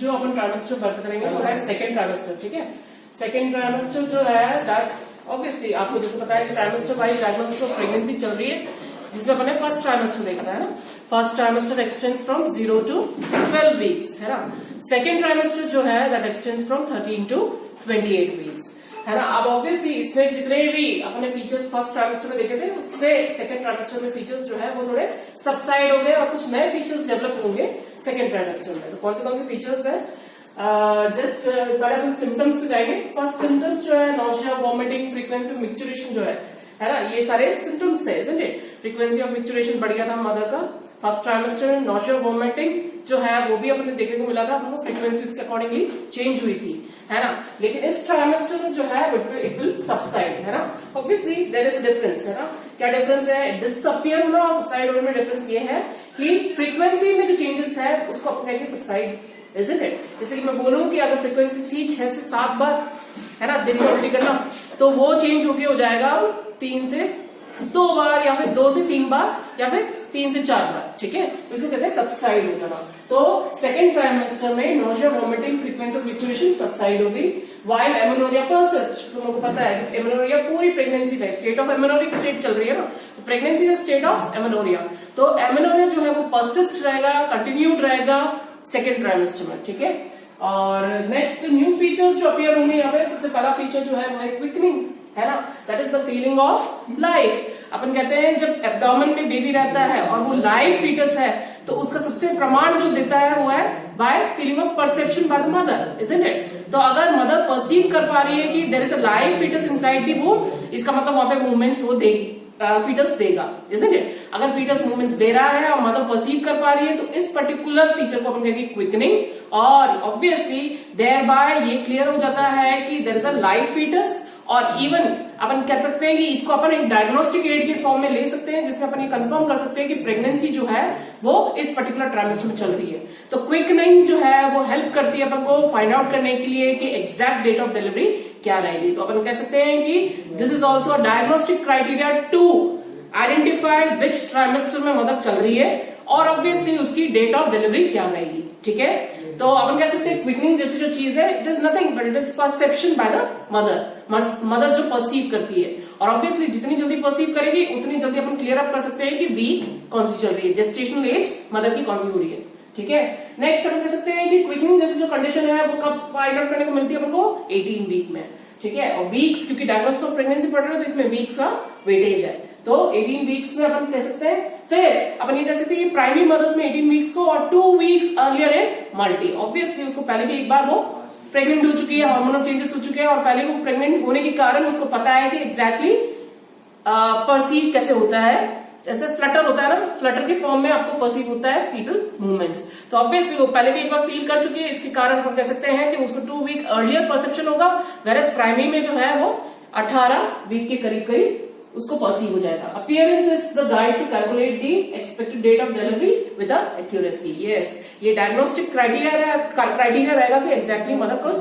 जो अपन ट्राइमेस्टर बात करेंगे वो है सेकेंड ट्राइमेस्टर, ठीक है। सेकेंड ट्राइमेस्टर जो है दैट ऑब्वियसली आपको जैसे पता है कि trimester wise diagnosis of pregnancy चल रही है, जिसमें अपन ने फर्स्ट ट्राइमेस्टर देखा था, है ना। First trimester extends from 0 to 12 weeks, है ना। सेकेंड ट्राइमेस्टर जो है that extends from 13 to 28 weeks, है ना। अब ऑब्वियसली इसमें जितने भी अपने फीचर्स फर्स्ट ट्राइमेस्टर में देखे थे उससे सेकंड ट्राइमेस्टर में फीचर्स जो है वो थोड़े सबसाइड हो गए और कुछ नए फीचर्स डेवलप होंगे सेकंड ट्राइमेस्टर में। तो कौन से फीचर्स है, जस्ट पहले अपन सिम्टम्स पे जाएंगे। फर्स्ट सिम्टम्स जो है nausea, vomiting, frequency of micturition जो है ना, ये सारे सिम्टम्स थे, isn't it. Frequency of micturition बढ़ गया था मदर का फर्स्ट ट्राइमेस्टर में। नॉजिया, वॉमिटिंग जो है वो भी अपने देखने को मिला था, अपने फ्रीक्वेंसीज के अकॉर्डिंगली चेंज हुई थी, है ना। लेकिन इस ट्राइमेस्टर में जो है इट विल सबसाइड, है ना। Obviously there is a difference, है ना। क्या डिफरेंस है, डिसअपियर होना और सबसाइड होने में डिफरेंस ये है कि फ्रीक्वेंसी में जो चेंजेस है उसको अपन कहेंगे सबसाइड, इजंट इट। जैसे कि मैं बोलूं कि अगर फ्रीक्वेंसी थी 6 से 7 बार, है ना, दिन में उल्टी करना, तो वो चेंज होके हो जाएगा 3 से 2 बार या फिर 2 से 3 बार या फिर 3 से 4 बार, ठीक है। तो इसको कहते हैं सबसाइड हो जाना। तो सेकेंड ट्राइमेस्टर में nausea, vomiting, frequency of micturition subside होगी, व्हाइल एमेनोरिया परसिस्ट। तुम लोगों को पता है कि एमेनोरिया पूरी प्रेगनेंसी में स्टेट ऑफ एमेनोरिक स्टेट चल रही है ना, तो प्रेगनेंसी का स्टेट ऑफ एमेनोरिया। तो एमेनोरिया जो है वो परसिस्ट रहेगा, कंटिन्यूड रहेगा सेकेंड ट्राइमेस्टर में, ठीक है। और नेक्स्ट न्यू फीचर्स जो अपीयर होंगे यहाँ पे, सबसे पहला फीचर जो है वो है क्विकनिंग, है ना। That is the feeling of life. अपन कहते हैं जब एब्डोमेन में बेबी रहता है और वो लाइव फीटस है तो उसका सबसे प्रमाण जो देता है वो है by feeling of perception by the mother, isn't it. तो अगर मदर परसीव कर पा रही है कि there is a live foetus inside the womb, इसका मतलब वहां पे मूवमेंट्स वो देगी, फीटस देगा, इजंट इट। अगर फीटस मूवमेंट्स दे रहा है और मदर परसीव कर पा रही है तो इस पर्टिकुलर फीचर को अपन कहेंगे क्विकनिंग। और ऑब्वियसली देयर बाय ये क्लियर हो जाता है कि there is a live foetus. और इवन अपन कह सकते हैं कि इसको अपन एक डायग्नोस्टिक एड के फॉर्म में ले सकते हैं, जिसमें अपन ये कंफर्म कर सकते हैं कि प्रेगनेंसी जो है वो इस पर्टिकुलर ट्राइमेस्टर में चल रही है। तो क्विकनिंग जो है वो हेल्प करती है अपन को फाइंड आउट करने के लिए कि एग्जैक्ट डेट ऑफ डिलीवरी क्या रहेगी। तो अपन कह सकते हैं कि this is also a diagnostic criteria to identify which trimester में मदर चल रही है और ऑब्वियसली उसकी डेट ऑफ डिलीवरी क्या रहेगी, ठीक है। तो अपन कह सकते हैं क्विकनिंग जैसी जो चीज है it is nothing but it is perception by the mother जो परसीव करती है। और ऑब्वियसली जितनी जल्दी परसीव करेगी उतनी जल्दी अपन क्लियर अप कर सकते हैं कि वीक कौन सी चल रही है, जेस्टेशनल एज मदर की कौन सी हो रही है, ठीक है। नेक्स्ट अपन कह सकते हैं कि क्विकनिंग जैसी जो कंडीशन है वो कब फाइंड आउट करने को मिलती है अपन को 18 वीक में, ठीक है। और वीक्स क्योंकि डायग्नोसिस ऑफ प्रेगनेंसी पढ़ रहे हो तो इसमें वीक्स का वेटेज है, तो 18 वीक्स में अपन कह सकते हैं। फिर अपन ये कह सकते हैं प्राइमरी मदर्स में 18 वीक्स को और 2 weeks earlier in multi. Obviously उसको पहले भी एक बार वो प्रेग्नेंट हो चुकी है, हार्मोनल चेंजेस हो चुके हैं और पहले वो प्रेग्नेंट होने के कारण उसको पता है कि एग्जैक्टली परसीव कैसे होता है। जैसे फ्लटर होता है ना, फ्लटर के फॉर्म में आपको परसीव होता है फीटल मूवमेंट्स, तो ऑब्वियसली वो पहले भी एक बार फील कर चुकी है, इसके कारण हम कह सकते हैं कि उसको 2 वीक अर्लियर परसेप्शन होगा, वेरएज प्राइमरी में जो है वो 18 वीक के करीब करीब उसको परसीव हो जाएगा। Appearance is the guide to calculate the expected date of delivery with accuracy. Yes, ये डायग्नोस्टिक क्राइटेरिया रहेगा कि एग्जैक्टली मदर को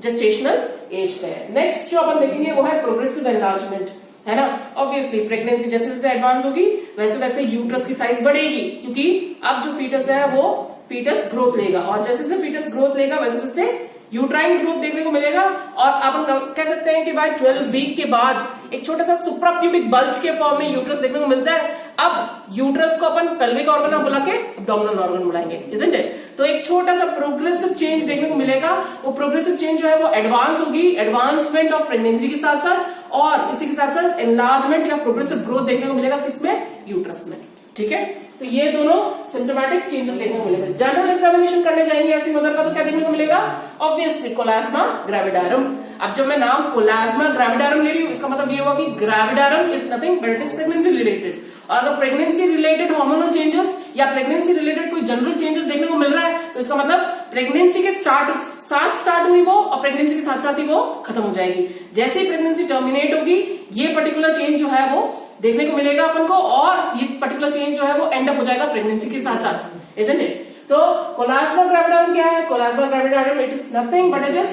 जेस्टेशनल एज पे है। नेक्स्ट जो अपन देखेंगे वो है प्रोग्रेसिव एनलार्जमेंट, है ना। ऑब्वियसली प्रेगनेंसी जैसे जैसे एडवांस होगी वैसे वैसे यूट्रस की साइज बढ़ेगी, क्योंकि अब जो फीटस है वो फीटस ग्रोथ लेगा और जैसे जैसे फीटस ग्रोथ लेगा वैसे वैसे यूट्राइन ग्रोथ देखने को मिलेगा। और अपन कह सकते हैं कि भाई 12 वीक के बाद एक छोटा सा सुप्राप्यूबिक बल्ज के फॉर्म में यूट्रस देखने को मिलता है। अब यूट्रस को अपन पेल्विक ऑर्गन ना बुला के एब्डोमिनल ऑर्गन बुलाएंगे, इजंट इट। तो एक छोटा सा प्रोग्रेसिव चेंज देखने को मिलेगा। वो प्रोग्रेसिव चेंज जो है वो एडवांस होगी, एडवांसमेंट ऑफ प्रेगनेंसी के साथ साथ, और इसी के साथ साथ एनलार्जमेंट या प्रोग्रेसिव ग्रोथ देखने को मिलेगा किसमें, यूट्रस में, ठीक है। तो ये दोनों सिम्टोमेटिक चेंजेस देखने को मिलेगा। जनरल एग्जामिनेशन करने जाएंगे ऐसी मदर का तो क्या देखने को मिलेगा, ऑब्वियसली कोलास्मा ग्रेविडारम। अब जब मैं नाम कोलास्मा ग्रेविडारम ले रही हूँ इसका मतलब ये हुआ कि gravidarum is nothing but it is pregnancy related. और अगर प्रेगनेंसी रिलेटेड हार्मोनल चेंजेस या प्रेगनेंसी रिलेटेड कोई जनरल चेंजेस देखने को मिल रहा है तो इसका मतलब प्रेगनेंसी के साथ स्टार्ट हुई वो और प्रेगनेंसी के साथ साथ ही वो खत्म हो जाएगी। जैसे ही प्रेगनेंसी टर्मिनेट होगी ये पर्टिकुलर चेंज जो है वो देखने को मिलेगा अपन को, और ये पर्टिकुलर चेंज जो है वो एंड अप हो जाएगा प्रेगनेंसी के साथ साथ, इजंट इट। तो कोलास्मा ग्रेविडारम क्या है, chloasma gravidarum it is nothing but it is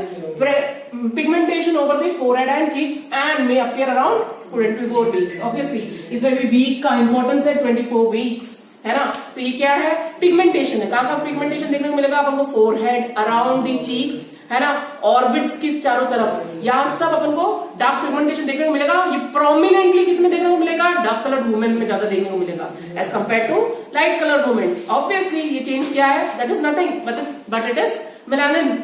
pigmentation over the forehead and cheeks and may appear around 24 weeks. Obviously इसमें भी वीक का इंपॉर्टेंस है, 24 वीक्स, है ना। तो ये क्या है, पिगमेंटेशन है। कहाँ पिगमेंटेशन देखने को मिलेगा अपन को, फोरहेड, अराउंड दी चीक्स, है ना, ऑर्बिट्स की चारों तरफ, यहाँ सब अपन को डार्क पिगमेंटेशन देखने को मिलेगा। ये प्रोमिनेंटली किसमें देखने को मिलेगा, डार्क कलर्ड वुमेन में ज्यादा देखने को मिलेगा as compared to light coloured women. Obviously ये चेंज क्या है, that is nothing but it is melanin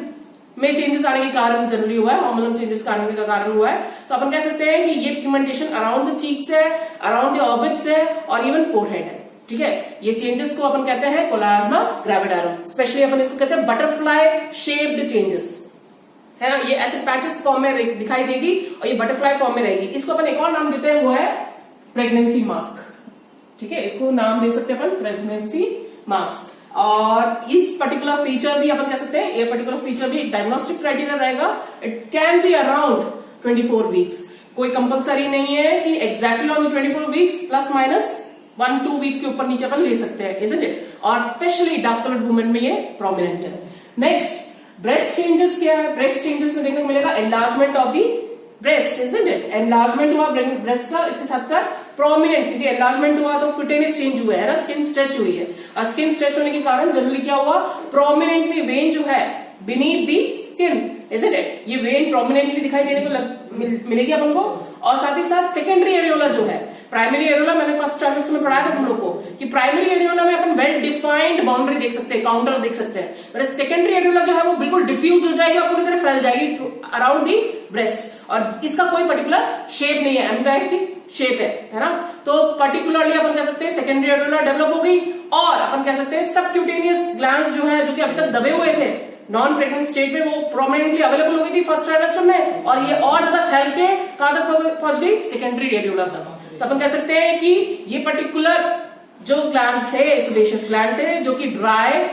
में चेंजेस आने के कारण जनरली हुआ है, हार्मोनल चेंजेस आने का कारण हुआ है। तो अपन कह सकते हैं कि ये पिगमेंटेशन अराउंड द चीक्स है, अराउंड द ऑर्बिट्स है और इवन फोरहेड है, ठीक है। ये चेंजेस को अपन कहते हैं कोलाज्मा ग्रेविडारम। स्पेशली अपन इसको कहते हैं बटरफ्लाई शेप्ड चेंजेस, है ना। ये ऐसे पैचेस फॉर्म में दिखाई देगी और ये बटरफ्लाई फॉर्म में रहेगी। इसको अपन एक और नाम देते हैं, वो है प्रेगनेंसी मास्क, ठीक है। इसको नाम दे सकते हैं अपन प्रेगनेंसी मास्क। और इस पर्टिकुलर फीचर भी अपन कह सकते हैं, ये पर्टिकुलर फीचर भी एक डायग्नोस्टिक क्राइटेरिया रहेगा। It can be around 24 weeks. कोई कंपलसरी नहीं है कि exactly on 24 weeks, plus minus 1-2 week के ऊपर नीचे अपन ले सकते हैं, इजंट इट। और स्पेशली डार्क कलर्ड वुमेन में ये प्रोमिनेंट है। नेक्स्ट, ब्रेस्ट चेंजेस क्या है। ब्रेस्ट चेंजेस में देखने को मिलेगा enlargement of the breast, isn't it. Enlargement हुआ ब्रेस्ट का, इसके साथ साथ प्रोमिनेंट, क्योंकि एनलार्जमेंट हुआ तो क्यूटेनियस चेंज हुआ है ना, स्किन स्ट्रेच हुई है। और स्किन स्ट्रेच होने के कारण जनरली क्या हुआ, प्रोमिनेंटली वेन जो है beneath the skin, isn't it. ये वेन प्रोमिनेंटली दिखाई देने को मिलेगी अपन को। और साथ ही साथ सेकेंडरी एरियोला जो है, प्राइमरी एरियोला मैंने फर्स्ट ट्राइमेस्टर में पढ़ाया था तुम लोग को कि प्राइमरी एरियोला में अपन वेल डिफाइंड बाउंड्री देख सकते हैं, काउंटर देख सकते हैं। बट सेकेंडरी एरियोला जो है वो बिल्कुल डिफ्यूज हो जाएगी और पूरी तरह फैल जाएगी अराउंड दी ब्रेस्ट। और इसका कोई पर्टिकुलर शेप नहीं है, एम्ब्रायोटिक शेप है ना। तो पर्टिकुलरली अपन कह सकते हैं सेकेंडरी एरियोला डेवलप हो गई। और अपन कह सकते हैं सबक्यूटेनियस ग्लैंड्स जो है, जो कि अभी तक दबे हुए थे नॉन प्रेग्नेंट स्टेट में, वो प्रोमिनेंटली अवेलेबल हो गई थी फर्स्ट ट्राइमेस्टर में। और ये और ज्यादा फैल के कहां तक पहुंच गई, सेकेंडरी एरियोला तक। तो अपन कह सकते हैं कि ये पर्टिकुलर जो ग्लैंड्स थे, सुबेशियस ग्लैंड थे, जो कि ड्राई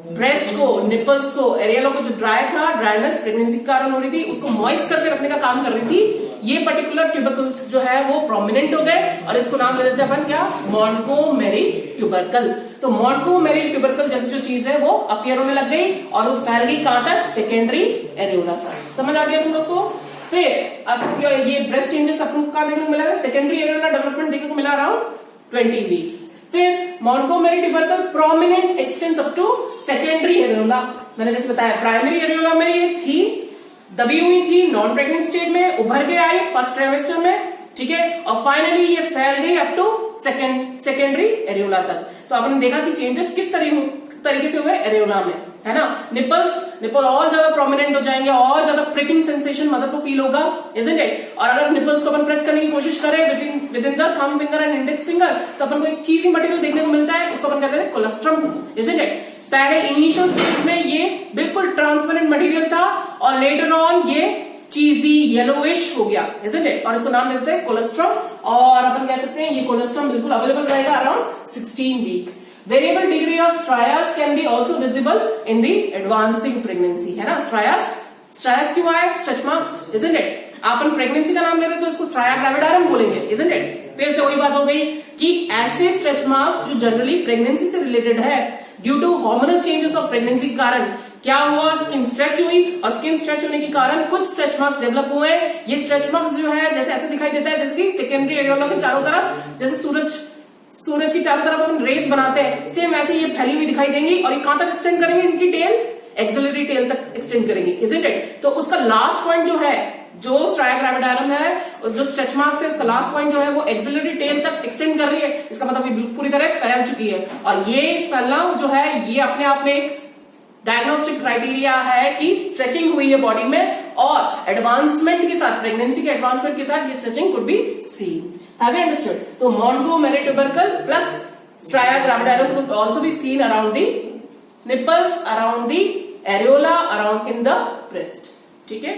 ब्रेस्ट को, निपल्स को, एरियोला को जो ड्राई था, ड्राइनेस प्रेगनेंसी के कारण हो रही थी, उसको मॉइस्ट करके रखने का काम कर रही थी। ये पर्टिकुलर ट्यूबरकल्स जो है वो प्रोमिनेंट हो गए और इसको नाम दे देते हैं अपन क्या, मोंटगोमेरी ट्यूबरकल। तो मोंटगोमेरी ट्यूबरकल जैसी जो चीज है वो अपीयर होने लग गई और वो फैल गई कहां तक, सेकेंडरी एरियोला तक। समझ आ गया तुम लोग को। फिर अब ये ब्रेस्ट चेंजेस अपन को कहां देखने को मिला, सेकेंडरी एरियोला डेवलपमेंट देखने को मिला अराउंड 20 वीक्स। फिर Montgomery tubercle prominent extends up to secondary areola. मैंने जैसे बताया प्राइमरी एरियोला में ये थी, दबी हुई थी नॉन प्रेग्नेंट स्टेट में, उभर के आई फर्स्ट ट्राइमेस्टर में, ठीक है। और फाइनली ये फैल गई अप टू सेकेंडरी एरियोला तक। तो आपने देखा कि चेंजेस किस तरीके से हुए एरियोला में, है ना। निपल और ज्यादा प्रोमिनेंट हो जाएंगे और ज्यादा प्रिकिंग सेंसेशन मदर को फील होगा, इजंट इट। और अगर निपल्स को अपन प्रेस करने की कोशिश करें with in the thumb finger and index finger, तो अपन को एक चीजी मटेरियल देखने को मिलता है, इसको अपन कहते हैं कोलेस्ट्रम, इजंट इट। पहले इनिशियल स्टेज में ये बिल्कुल ट्रांसपेरेंट मटेरियल था और लेटर ऑन ये चीजी येलोइश हो गया, इजंट इट। और इसको नाम देते हैं कोलेस्ट्रम। और अपन कह सकते हैं ये कोलेस्ट्रम बिल्कुल अवेलेबल रहेगा around 16 week. Variable degree of strias can be also visible in the advancing pregnancy, है ना। स्ट्रायस क्यों आए, stretch marks, isn't it? Upon pregnancy का नाम ले रहे तो इसको स्ट्राया ग्रेविडारम बोलेंगे, isn't it? फिर से वही बात हो गई कि ऐसे स्ट्रेच मार्क्स जो जनरली प्रेगनेंसी से रिलेटेड है, due to hormonal changes of pregnancy के कारण क्या हुआ, स्किन स्ट्रेच हुई और स्किन स्ट्रेच होने के कारण कुछ स्ट्रेच मार्क्स डेवलप हुए। ये स्ट्रेच मार्क्स जो है जैसे ऐसे दिखाई देता है, जैसे कि सेकेंडरी एरियोला के चारों तरफ जैसे सूरज की चारों तरफ अपन रेस बनाते हैं, सेम वैसे ये फैली हुई दिखाई देंगी। और ये कहां तक एक्सटेंड करेंगे, इनकी टेल एक्सिलरी टेल तक एक्सटेंड करेंगी, इजंट इट। तो उसका लास्ट पॉइंट जो है, जो स्ट्राया ग्रेविडारम है, जो स्ट्रेच मार्क्स है, उसका लास्ट पॉइंट जो है वो एक्सिलरी टेल तक एक्सटेंड कर रही है। इसका मतलब ये पूरी तरह फैल चुकी है। और ये फैलना जो है ये अपने आप में एक डायग्नोस्टिक क्राइटेरिया है कि स्ट्रेचिंग हुई है बॉडी में और एडवांसमेंट के साथ, प्रेगनेंसी के एडवांसमेंट के साथ ये stretching could be seen. Have you understood? तो Montgomery tubercle plus Stria gravidarum could also be seen around the nipples, around the areola, around in the breast. ठीक है,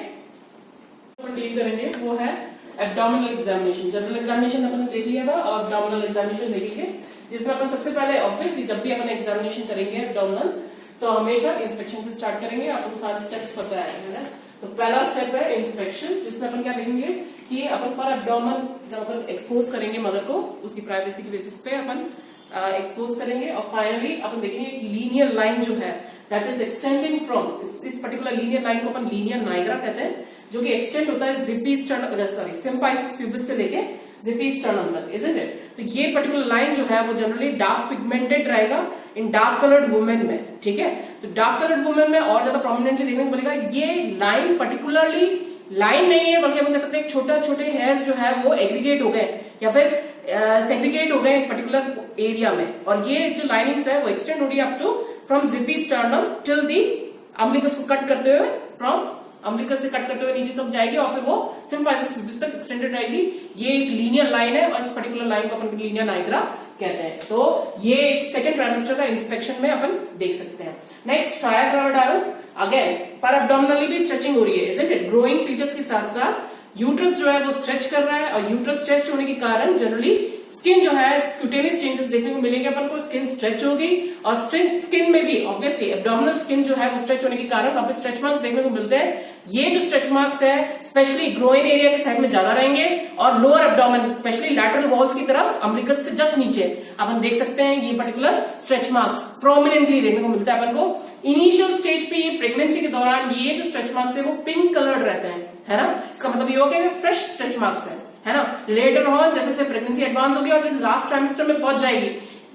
अपन डील करेंगे वो है एब्डोमिनल एग्जामिनेशन। जनरल एग्जामिनेशन अपन देख लिया था और एब्डोमिनल एग्जामिनेशन देखेंगे, जिसमें अपन सबसे पहले ऑब्वियसली जब भी अपन एग्जामिनेशन करेंगे एब्डोमिनल तो हमेशा इंस्पेक्शन से स्टार्ट करेंगे। आपको सारे स्टेप्स पता है ना। तो पहला स्टेप है इंस्पेक्शन, जिसमें अपन क्या देखेंगे कि अपन पर एब्डोमेन जब अपन एक्सपोज करेंगे मदर को, उसकी प्राइवेसी की बेसिस पे अपन एक्सपोज करेंगे। और फाइनली अपन देखेंगे एक लीनियर लाइन जो है दैट इज एक्सटेंडिंग फ्रॉम, इस पर्टिकुलर लीनियर लाइन को अपन लीनियर नाइग्रा कहते हैं, जो कि एक्सटेंड होता है सिम्पाइसिस प्यूबिस से लेके जिफी स्टर्नम, इजंट इट? तो ये पर्टिकुलर लाइन जो है वो जनरली डार्क पिगमेंटेड रहेगा इन डार्क कलर्ड वुमेन में, ठीक है? तो डार्क कलर्ड वुमेन में और ज्यादा प्रोमिनेंटली देखने को मिलेगा। ये लाइन पर्टिकुलरली लाइन नहीं है, बल्कि हम कह सकते हैं छोटे हेयर्स जो है वो एग्रीगेट हो गए या फिर सेग्रीगेट हो गए एक पर्टिकुलर एरिया में, और ये जो लाइनिंग्स है वो एक्सटेंड हो रही है up to from xiphisternum till the umbilicus को कट करते हुए, फ्रॉम अम्बिलिकस से कट करते हुए नीचे सब जाएगी और फिर वो सिम्फाइसिस प्यूबिस तक एक्सटेंडेड रहेगी। ये एक लीनियर लाइन है और इस पर्टिकुलर लाइन को अपन लीनियर नाइग्रा कहते हैं। तो ये एक सेकंड ट्राइमेस्टर का इंस्पेक्शन में अपन देख सकते हैं। नेक्स्ट ट्राया ग्राविडारम, अगेन पर एब्डोमिनली भी स्ट्रेचिंग हो रही है, इजंट इट? ग्रोइंग फीटस के साथ साथ यूट्रस जो है वो स्ट्रेच कर रहा है, और यूट्रस स्ट्रेच होने के कारण जनरली स्किन जो है क्यूटेनियस चेंजेस देखने को मिलेंगे अपन को। स्किन स्ट्रेच होगी और स्किन में भी ऑब्वियसली एब्डोमिनल स्किन जो है वो स्ट्रेच होने के कारण वहां पे स्ट्रेच मार्क्स देखने को मिलते हैं। ये जो स्ट्रेच मार्क्स है स्पेशली ग्रोइन एरिया के साइड में ज्यादा रहेंगे और lower abdomen specially lateral walls की तरफ अम्बिलिकस से जस्ट नीचे अपन देख सकते हैं ये पर्टिकुलर स्ट्रेच मार्क्स प्रोमिनेंटली देखने को मिलता है अपन को। इनिशियल स्टेज पे ये प्रेगनेंसी के दौरान ये जो स्ट्रेच मार्क्स है वो पिंक कलर्ड रहते हैं, है ना? इसका मतलब ये हो गया फ्रेश स्ट्रेच मार्क्स है ना? लेटर ऑन जैसे जैसे प्रेगनेंसी एडवांस होगी और जब लास्ट ट्राइमेस्टर में पहुंच जाएगी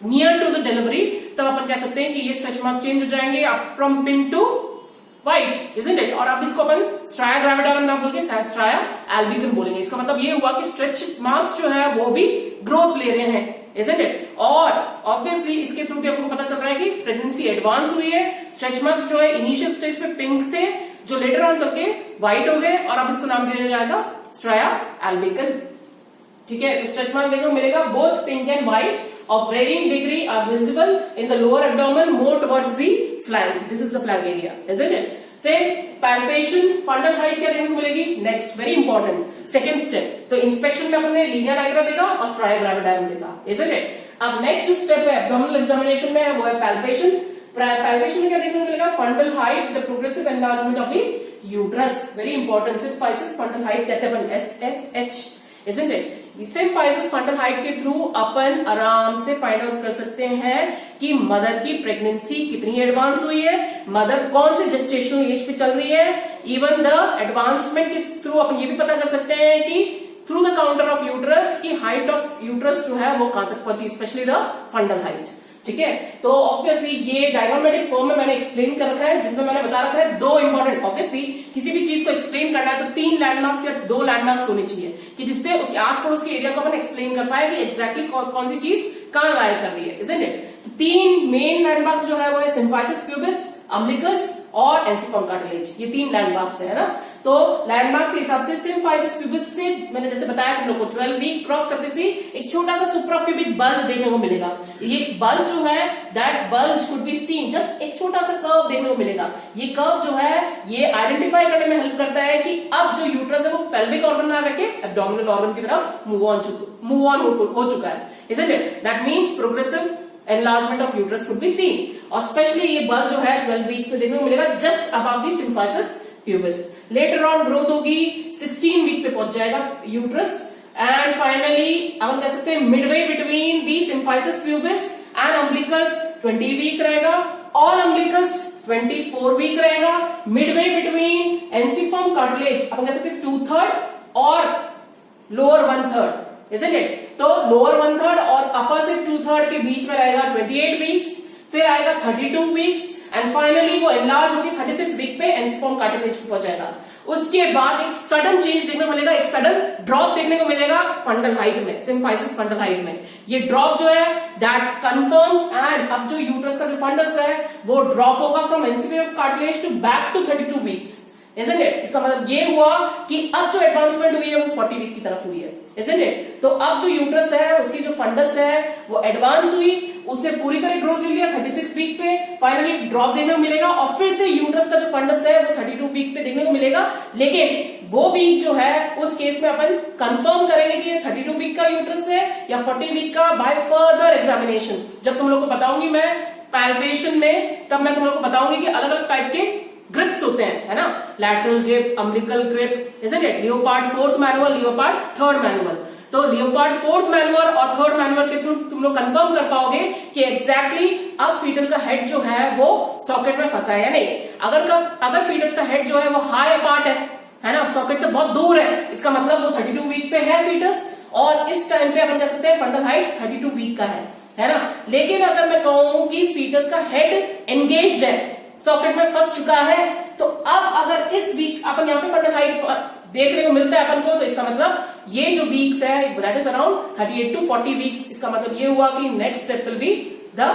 नियर टू द डिलीवरी, तब अपन कह सकते हैं कि ये स्ट्रेच मार्क चेंज हो जाएंगे up from pink to white, isn't it? और अब इसको अपन स्ट्राया ग्राविडारम ना बोल के स्ट्राया अल्बिकम बोलेंगे। इसका मतलब ये हुआ कि स्ट्रेच मार्क्स जो है वो भी ग्रोथ ले रहे हैं, इजंट इट? और ऑब्वियसली इसके थ्रू भी आपको पता चल रहा है कि प्रेगनेंसी एडवांस हुई है। स्ट्रेच मार्क्स जो है इनिशियल स्टेज पे पिंक थे जो लेटर ऑन चल के व्हाइट हो गए, और अब इसको नाम दिया जाएगा स्ट्राया अल्बिकम, ठीक है? स्ट्रेच मार्क देखने को मिलेगा both pink and white of varying degree are visible in the lower abdomen more towards the flank. This is the flank area, isn't it? फिर palpation, fundal height क्या देखने को मिलेगी? Next very important second step. तो inspection में अपने linear Niagara देखा और स्ट्राया ग्राविडारम देखा, isn't it? अब नेक्स्ट जो स्टेप है एब्डोमिनल एग्जामिनेशन में है वो है palpation। palpation में क्या देखने को मिलेगा? fundal height with the progressive enlargement of the uterus, very important। Symphysis fundal height कहते हैं अपन SFH, isn't it? Symphysis fundal height के थ्रू अपन आराम से फाइंड आउट कर सकते हैं कि मदर की प्रेगनेंसी कितनी एडवांस हुई है, मदर कौन से जेस्टेशनल एज पे चल रही है। इवन द एडवांसमेंट के थ्रू अपन ये भी पता कर सकते हैं कि through the counter of uterus की हाइट ऑफ यूट्रस जो है वो कहां तक पहुंची, स्पेशली द फंडल हाइट, ठीक है? तो ऑब्वियसली ये डायग्रामेटिक फॉर्म में मैंने एक्सप्लेन कर रखा है, जिसमें मैंने बता रखा है दो इंपॉर्टेंट, ऑब्वियसली किसी भी चीज को एक्सप्लेन करना है तो 3 लैंडमार्क्स या 2 लैंडमार्क्स होने चाहिए कि जिससे उसके आस पड़ोस के एरिया को अपन एक्सप्लेन कर पाए कि एग्जैक्टली कौन सी चीज कहां लाई कर रही है, इजंट इट? 3 मेन लैंडमार्क्स जो है वो है सिम्फाइसिस प्यूबिस, अम्बिलिकस और एंसिफॉर्म कार्टिलेज, ये 3 लैंडमार्क्स है ना? तो लैंडमार्क के हिसाब से सिम्फाइसिस प्यूबिस से मैंने जैसे बताया तुम लोग को 12 वीक क्रॉस करते से एक छोटा सा सुप्राप्यूबिक बल्ज देखने को मिलेगा। ये बल्ज जो है that bulge could be seen, just एक छोटा सा कर्व देखने को मिलेगा। ये कर्व जो है ये आइडेंटिफाई करने में हेल्प करता है कि अब जो यूट्रस है वो पेल्विक ऑर्गन ना रखे एब्डोमिनल ऑर्गन की तरफ मूव ऑन हो चुका है, isn't it? That means progressive enlargement of uterus could be seen, और स्पेशली ये बल्ब जो है 12 वीक्स में देखने को मिलेगा just above the symphysis pubis. Later on growth होगी 16 वीक पे पहुंच जाएगा यूट्रस, एंड फाइनली हम कह सकते हैं midway between the symphysis pubis and umbilicus 20 week रहेगा और अम्बिलिकस 24 वीक रहेगा। मिडवे बिटवीन एंसिफॉर्म कार्टिलेज अपन कह सकते हैं 2/3 और लोअर 1/3, isn't it? तो लोअर 1/3 और अपर से 2/3 के बीच में रहेगा 28 वीक्स, फिर आएगा 32 वीक्स एंड फाइनली वो एनलार्ज होकर 36 वीक पे एंसिफॉर्म कार्टिलेज पे पहुंचेगा। उसके बाद एक सडन चेंज देखने को मिलेगा, एक सडन ड्रॉप देखने को मिलेगा फंडल हाइट में, सिम्फाइसिस फंडल हाइट में। ये ड्रॉप जो है दैट कंफर्म्स, एंड अब जो यूट्रस का जो फंडस है वो ड्रॉप होगा from ensiform cartilage to back to 32 weeks, isn't it? इसका मतलब ये हुआ कि अब जो एडवांसमेंट हुई है वो 40 वीक की तरफ हुई है, isn't it? तो अब जो यूट्रस है उसकी जो फंडस है वो एडवांस हुई, उससे पूरी तरह ग्रोथ ले लिया 36 वीक पे, फाइनली ड्रॉप देखने को मिलेगा और फिर से यूट्रस का जो फंडस है वो 32 वीक पे देखने को मिलेगा। लेकिन वो वीक जो है उस केस में अपन कंफर्म करेंगे कि ये 32 वीक का यूट्रस है या 40 वीक का बाय फर्दर एग्जामिनेशन। जब तुम लोग को बताऊंगी मैं पैल्पेशन में, तब मैं तुम लोग को बताऊंगी कि अलग अलग टाइप के ग्रिप्स होते हैं, है ना? Lateral grip, umbilical grip, isn't it? Leopard 4th manual, leopard 3rd manual. तो लियोपार्ड 4th मैनुअल और 3rd मैनुअल के थ्रू तुम लोग कंफर्म कर पाओगे कि एग्जैक्टली अब फीटल का हेड जो है वो सॉकेट में फंसा है या नहीं। अगर फीटस का हेड जो है वो हाई अपार्ट है ना, सॉकेट से बहुत दूर है, इसका मतलब वो 32 वीक पे है फीटस, और इस टाइम पे अपन कह सकते हैं फंडल हाइट 32 वीक का है ना। लेकिन अगर मैं कहूं कि फीटस का हेड एंगेज्ड है, सॉकेट में फंस चुका है, तो अब अगर इस वीक अपन यहाँ पे फंडल हाइट देखने को मिलता है अपन को, तो इसका मतलब ये जो वीक्स है that is around 38 to 40 weeks. इसका मतलब ये हुआ कि next step will be the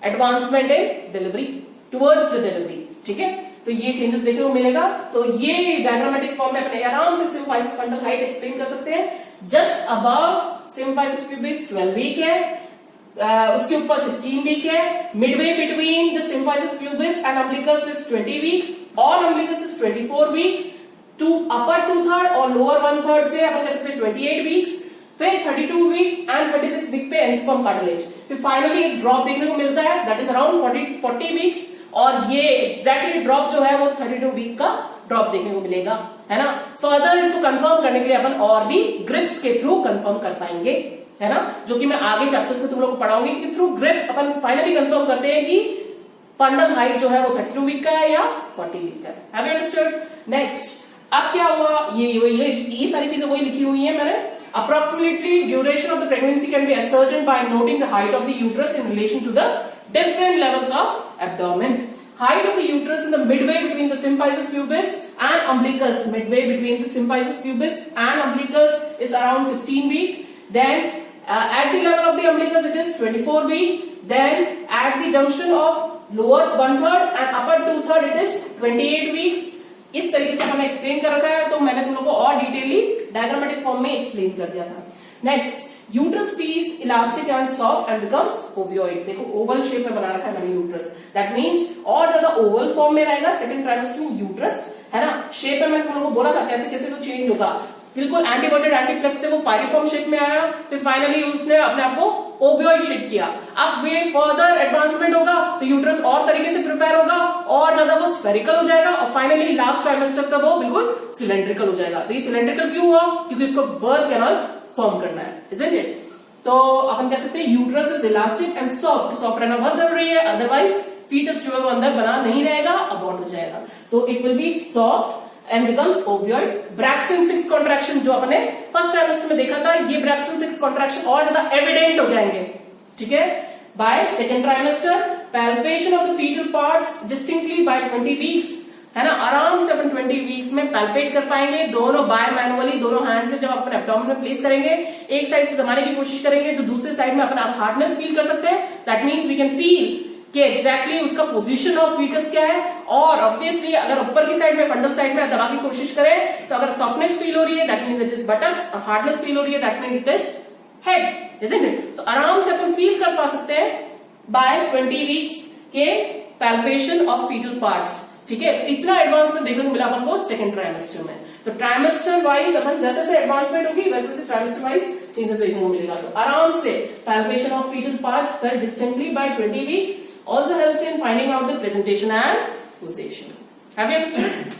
advancement in delivery towards the delivery. ठीक है, तो ये चेंजेस देखने को मिलेगा। तो ये डायग्रामेटिक फॉर्म में अपने आराम से सिम्फाइसिस फंडल हाइट एक्सप्लेन कर सकते हैं। Just above symphysis pubis 12 week है, उसके ऊपर 16 वीक है, midway between the symphysis pubis and umbilicus is 20 week और umbilicus is 24 week, to upper 2/3 और लोअर 1/3 से अपन कह सकते हैं 28 वीक्स, फिर 32 वीक एंड 36 वीक पे एंजियोस्पर्म कार्टिलेज, फिर फाइनली एक ड्रॉप देखने को मिलता है दैट इज अराउंड 40 वीक्स, और ये एग्जैक्टली ड्रॉप जो है वो 32 वीक का ड्रॉप देखने को मिलेगा, है ना। फर्दर इसको कंफर्म करने के लिए अपन और भी ग्रिप्स के थ्रू कंफर्म कर पाएंगे, है ना, जो कि मैं आगे चैप्टर्स में तुम लोगों को पढ़ाऊंगी कि थ्रू ग्रिप अपन फाइनली कंफर्म करते हैं कि फंडल हाइट जो है वो 32 वीक का है या 40 वीक का है। Have you understood? नेक्स्ट, अब क्या हुआ, ये सारी चीजें वही लिखी हुई है मैंने। Approximately duration of the pregnancy can be ascertained by noting the height of the uterus in relation to the different levels of abdomen. Height of the uterus in the midway between the symphysis pubis and umbilicus. Midway between the symphysis pubis and umbilicus is around 16 week. Then at the level of the umbilicus it is 24 week. Then at the junction of lower 1/3 and upper 2/3 it is 28 weeks. इस तरीके से हमने explain कर रखा है, तो मैंने तुम लोग को और डिटेयली डायग्रामेटिक फॉर्म में एक्सप्लेन कर दिया था। Next, uterus piece elastic and soft and becomes ovoid. देखो ओवल शेप में बना रखा है मैंने यूट्रस, दैट मींस और ज्यादा ओवल फॉर्म में रहेगा सेकंड ट्राइमेस्टर में यूट्रस, है ना। शेप में मैंने तुम लोग को बोला था कैसे कैसे तो चेंज होगा, बिल्कुल एंटीवर्टेड एंटीफ्लेक्स से वो पायरिफॉर्म शेप में आया, फिर फाइनली उसने अपने आप को ओवियोइड शेप किया। अब वे फर्दर एडवांसमेंट होगा तो यूट्रस और तरीके से प्रिपेयर होगा और ज्यादा वो स्फेरिकल हो जाएगा और फाइनली लास्ट ट्राइमेस्टर तक वो बिल्कुल सिलेंड्रिकल हो जाएगा। तो ये सिलेंड्रिकल क्यों हुआ? क्योंकि इसको बर्थ कैनाल फॉर्म करना है, इजंट इट? तो अपन कह सकते हैं uterus is elastic and soft. Soft रहना बहुत जरूरी है, अदरवाइज फीटस जो है वो अंदर बना नहीं रहेगा, अबॉर्ट हो जाएगा। तो it will be soft and becomes ovoid. Braxton 6 contraction जो अपने फर्स्ट ट्राइमेस्टर में देखा था, ये Braxton 6 contraction और ज्यादा एविडेंट हो जाएंगे, ठीक है। By second trimester, palpation of the fetal parts distinctly by 20 weeks, है ना। आराम से अपन 20 वीक्स में पैल्पेट कर पाएंगे, दोनों बाय मैनुअली दोनों हैंड से जब अपन एब्डोमेन में प्लेस करेंगे, एक साइड से दबाने की कोशिश करेंगे तो दूसरे साइड में अपन हार्डनेस फील कर सकते हैं। That means we can feel कि एग्जैक्टली उसका पोजीशन ऑफ फीटस क्या है। और ऑब्वियसली अगर ऊपर की साइड में फंडल साइड में दबा की कोशिश करें तो अगर सॉफ्टनेस फील हो रही है that means it is buttocks, और हार्डनेस फील हो रही है that means it is head, isn't it? तो आराम से अपन फील कर पा सकते हैं बाय 20 वीक्स के पैल्पेशन ऑफ फीटल पार्ट्स, ठीक है। इतना एडवांसमेंट देखने को मिला अपन को सेकंड ट्राइमेस्टर में। तो ट्राइमेस्टर वाइज अपन जैसे जैसे एडवांसमेंट होगी वैसे वैसे ट्राइमेस्टर वाइज चेंजेस देखने को मिलेगा। तो आराम से palpation of foetal parts felt distinctly by 20 weeks also helps in finding out the presentation and position. Have you understood?